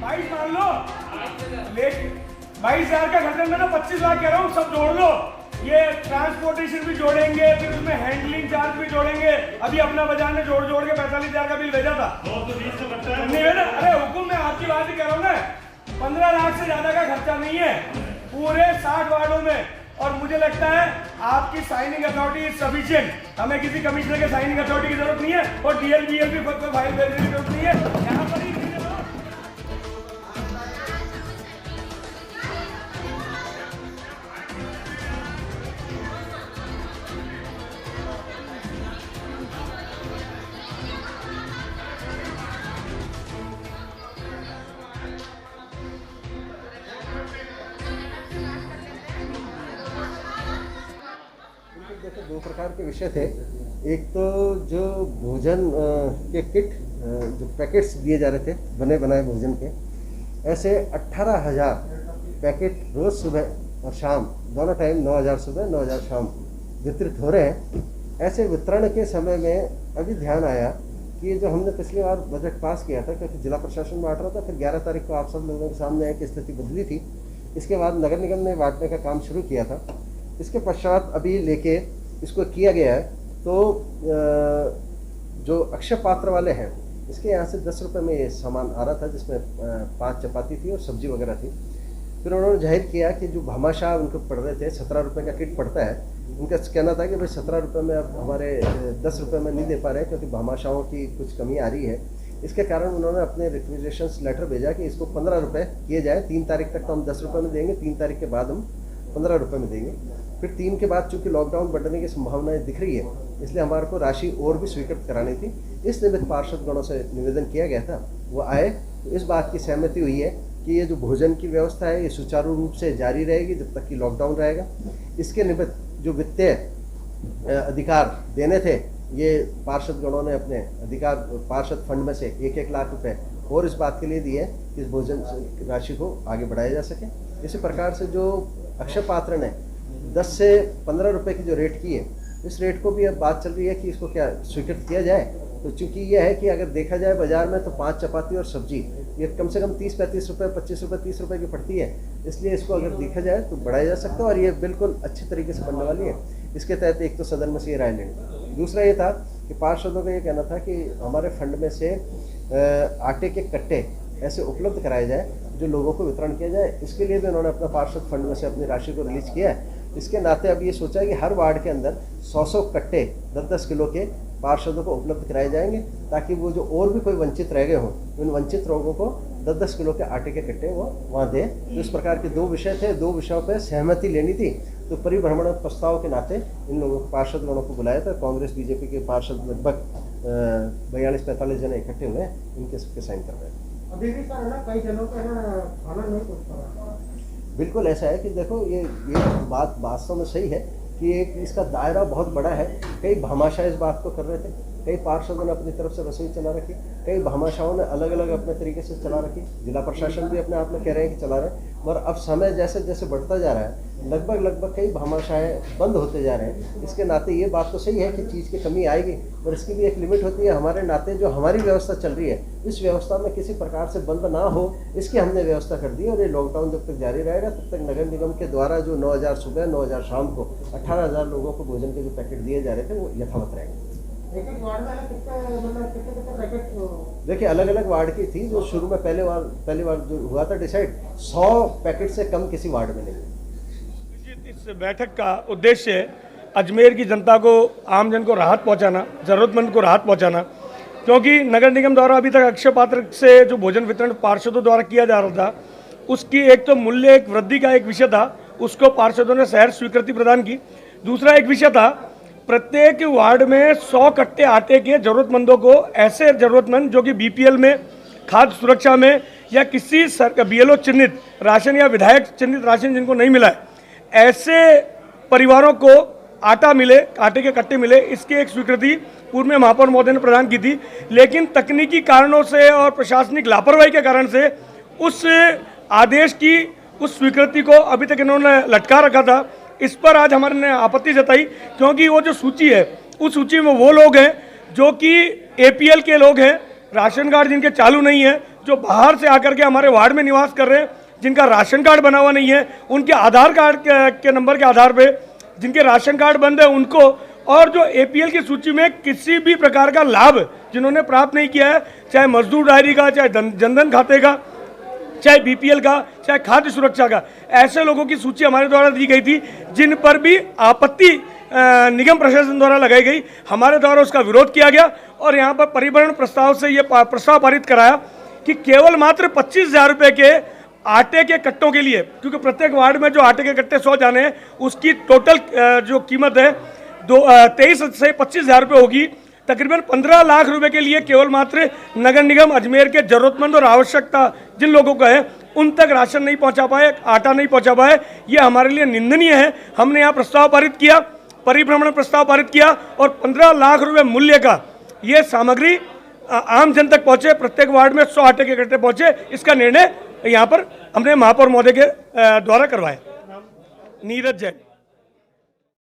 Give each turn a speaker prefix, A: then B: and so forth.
A: 22 मान लो, लेकिन 22,000 का खर्चा मैं ना 25 लाख कह रहा हूँ, सब जोड़ लो। ये ट्रांसपोर्टेशन भी जोड़ेंगे, फिर उसमें हैंडलिंग चार्ज भी जोड़ेंगे। अभी अपना बाजार ने जोड़ जोड़ के 45,000 का बिल भेजा था। नहीं भेजा? अरे हुकुम मैं आपकी बात ही कह रहा हूँ ना, 15 लाख से ज्यादा का खर्चा नहीं है पूरे 60 वार्डों में। और मुझे लगता है आपकी साइनिंग अथॉरिटी इज सफिशिएंट, हमें किसी कमिश्नर के साइनिंग अथॉरिटी की जरूरत नहीं है और डीएल भी खुद को फाइल भेजने की जरूरत नहीं है। यहाँ पर ही
B: देखो, दो प्रकार के विषय थे। एक तो जो भोजन के किट जो पैकेट्स दिए जा रहे थे बने बनाए भोजन के, ऐसे 18,000 पैकेट रोज़ सुबह और शाम दोनों टाइम 9,000 सुबह 9,000 शाम वितरित हो रहे हैं। ऐसे वितरण के समय में अभी ध्यान आया कि ये जो हमने पिछली बार बजट पास किया था, क्योंकि जिला प्रशासन बांट रहा था, फिर 11 तारीख को आप सब लोगों के सामने आए कि स्थिति बदली थी। इसके बाद नगर निगम ने बांटने का काम शुरू किया था। इसके पश्चात अभी लेके इसको किया गया है। तो जो अक्षय पात्र वाले हैं, इसके यहाँ से 10 रुपये में ये सामान आ रहा था, जिसमें 5 चपाती थी और सब्जी वगैरह थी। फिर उन्होंने जाहिर किया कि जो भामाशाह उनको पड़ रहे थे, 17 रुपये का किट पड़ता है, उनका कहना था कि भाई 17 रुपये में अब हमारे 10 रुपये में नहीं दे पा रहे, क्योंकि भामाशाहों की कुछ कमी आ रही है। इसके कारण उन्होंने अपने रिक्वेजेशंस लेटर भेजा कि इसको 15 रुपये किए जाए। 3 तारीख तक तो हम 10 रुपये में देंगे, 3 तारीख के बाद हम 15 रुपये में देंगे। फिर 3 के बाद चूंकि लॉकडाउन बढ़ने की संभावनाएं दिख रही है, इसलिए हमारे को राशि और भी स्वीकृत करानी थी। इस निमित्त पार्षद गणों से निवेदन किया गया था, वो आए तो इस बात की सहमति हुई है कि ये जो भोजन की व्यवस्था है ये सुचारू रूप से जारी रहेगी जब तक कि लॉकडाउन रहेगा। इसके निमित्त जो वित्तीय अधिकार देने थे, ये पार्षद गणों ने अपने अधिकार पार्षद फंड में से 1-1 लाख रुपए और इस बात के लिए दिए कि इस भोजन राशि को आगे बढ़ाया जा सके। इसी प्रकार से जो अक्षय पात्र ने 10 से 15 रुपए की जो रेट की है, इस रेट को भी अब बात चल रही है कि इसको क्या स्वीकृत किया जाए। तो चूंकि यह है कि अगर देखा जाए बाजार में तो 5 चपाती और सब्जी ये कम से कम 30-35 रुपये, 25 रुपये, 30 रुपये की पड़ती है। इसलिए इसको अगर देखा जाए तो बढ़ाया जा सकता है और ये बिल्कुल अच्छी तरीके से बनने वाली है। इसके तहत एक तो सदन में से ये राय लेनी। दूसरा ये था कि पार्षदों का ये कहना था कि हमारे फंड में से आटे के कट्टे ऐसे उपलब्ध कराए जाए जो लोगों को वितरण किया जाए। इसके लिए भी उन्होंने अपना पार्षद फंड में से अपनी राशि को रिलीज किया है। इसके नाते अब ये सोचा है कि हर वार्ड के अंदर 100-100 कट्टे 10-10 किलो के पार्षदों को उपलब्ध कराए जाएंगे, ताकि वो जो और भी कोई वंचित रह गए हों, उन वंचित लोगों को 10-10 किलो के आटे के कट्टे वो वहाँ दें। तो इस प्रकार के 2 विषय थे, 2 विषयों पर सहमति लेनी थी। तो परिभ्रमण प्रस्ताव के नाते इन लोगों को पार्षद गणों को बुलाया था। कांग्रेस बीजेपी के पार्षद लगभग 42-45 जने इकट्ठे हुए, इनके सबके साइन कर रहे हैं।
C: अभी भी सर ना कई जनों का ना खाना नहीं पहुंचता।
B: बिल्कुल ऐसा है कि देखो ये बात वास्तव में सही है कि एक इसका दायरा बहुत बड़ा है। कई भामाशाह इस बात को कर रहे थे, कई पार्षदों ने अपनी तरफ से रसोई चला रखी, कई भामाशाहों ने अलग अलग अपने तरीके से चला रखी, जिला प्रशासन भी अपने आप में कह रहे हैं कि चला रहे हैं। मगर अब समय जैसे जैसे बढ़ता जा रहा है, लगभग कई भामाशाहें बंद होते जा रहे हैं। इसके नाते ये बात तो सही है कि चीज़ की कमी आएगी, पर इसकी भी एक लिमिट होती है। हमारे नाते जो हमारी व्यवस्था चल रही है, इस व्यवस्था में किसी प्रकार से बंद ना हो, इसकी हमने व्यवस्था कर दी। और ये लॉकडाउन जब तक जारी रहेगा तब तक नगर निगम के द्वारा जो 9,000 सुबह 9,000 शाम को 18,000 लोगों को भोजन के जो पैकेट दिए जा रहे थे वो यथावत रहेंगे।
C: एक वार्ड में कितने पैकेट?
B: देखिए, अलग अलग वार्ड की थी। जो शुरू में पहली बार जो हुआ था डिसाइड, 100 पैकेट से कम किसी वार्ड में नहीं।
A: इस बैठक का उद्देश्य अजमेर की जनता को, आमजन को राहत पहुंचाना, ज़रूरतमंद को राहत पहुंचाना। क्योंकि नगर निगम द्वारा अभी तक अक्षय पात्र से जो भोजन वितरण पार्षदों द्वारा किया जा रहा था, उसकी एक तो मूल्य एक वृद्धि का एक विषय था, उसको पार्षदों ने शहर स्वीकृति प्रदान की। दूसरा एक विषय था, प्रत्येक वार्ड में 100 कट्टे आटे के जरूरतमंदों को, ऐसे जरूरतमंद जो कि बीपीएल में, खाद्य सुरक्षा में या किसी बीएलओ चिन्हित राशन या विधायक चिन्हित राशन जिनको नहीं मिला है, ऐसे परिवारों को आटा मिले, आटे के कट्टे मिले। इसकी एक स्वीकृति पूर्व में महापौर महोदय ने प्रदान की थी, लेकिन तकनीकी कारणों से और प्रशासनिक लापरवाही के कारण से उस आदेश की, उस स्वीकृति को अभी तक इन्होंने लटका रखा था। इस पर आज हमारे ने आपत्ति जताई, क्योंकि वो जो सूची है, उस सूची में वो लोग हैं जो कि एपीएल के लोग हैं, राशन कार्ड जिनके चालू नहीं है, जो बाहर से आकर के हमारे वार्ड में निवास कर रहे हैं, जिनका राशन कार्ड बना हुआ नहीं है, उनके आधार कार्ड के नंबर के आधार पे जिनके राशन कार्ड बंद है उनको, और जो एपीएल की सूची में किसी भी प्रकार का लाभ जिन्होंने प्राप्त नहीं किया है, चाहे मजदूर डायरी का, चाहे जनधन खाते का, चाहे बीपीएल का, चाहे खाद्य सुरक्षा का, ऐसे लोगों की सूची हमारे द्वारा दी गई थी जिन पर भी आपत्ति निगम प्रशासन द्वारा लगाई गई। हमारे द्वारा उसका विरोध किया गया और यहाँ पर परिवहन प्रस्ताव से ये प्रस्ताव पारित कराया कि केवल मात्र 25,000 रुपये के आटे के कट्टों के लिए, क्योंकि प्रत्येक वार्ड में जो आटे के कट्टे 100 जाने हैं, उसकी टोटल जो कीमत है 23 से 25,000 रुपये होगी। तकरीबन 15 लाख रुपए के लिए केवल मात्र नगर निगम अजमेर के जरूरतमंद और आवश्यकता जिन लोगों का है उन तक राशन नहीं पहुंचा पाए, आटा नहीं पहुंचा पाए। ये हमारे लिए निंदनीय है। हमने यहाँ प्रस्ताव पारित किया, परिभ्रमण प्रस्ताव पारित किया और 15 लाख रुपए मूल्य का ये सामग्री आम जन तक पहुंचे। प्रत्येक वार्ड में 100 आटे के कट्टे पहुंचे। इसका निर्णय यहाँ पर हमने महापौर महोदय के द्वारा करवाया। नीरज जैन।